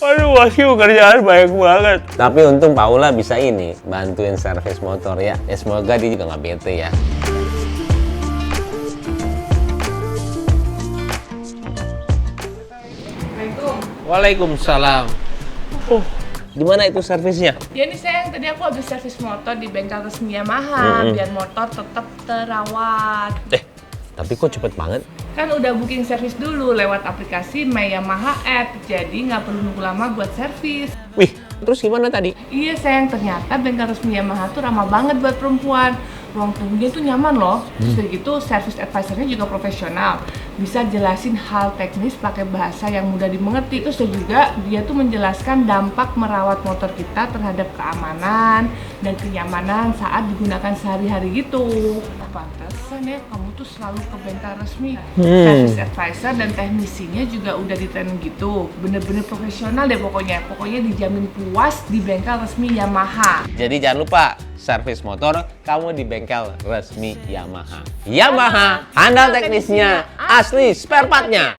Aduh, Wasyu kerjaan banyak banget. Tapi untung Paula bisa ini, bantuin servis motor ya. Ya semoga dia juga nggak bete ya. Assalamualaikum. Waalaikumsalam. Oh, di mana itu servisnya? Ya ini sayang, tadi aku habis servis motor di bengkel resmi Yamaha biar motor tetap terawat. Tapi kok cepet banget? Kan udah booking servis dulu lewat aplikasi My Yamaha App, jadi nggak perlu nunggu lama buat servis. Wih, terus gimana tadi? Iya sayang, ternyata bengkel resmi Yamaha tuh ramah banget buat perempuan. Ruang tunggunya tuh nyaman loh. Terus dari gitu service advisornya juga profesional. Bisa jelasin hal teknis pakai bahasa yang mudah dimengerti. Terus juga dia tuh menjelaskan dampak merawat motor kita terhadap keamanan dan kenyamanan saat digunakan sehari-hari gitu. Pantesan ya kamu tuh selalu ke bengkel resmi. Service advisor dan teknisinya juga udah di training gitu. Bener-bener profesional deh pokoknya. Pokoknya dijamin puas di bengkel resmi Yamaha. Jadi jangan lupa, servis motor kamu di bengkel resmi Yamaha. Yamaha, handal teknisnya, asli spare partnya.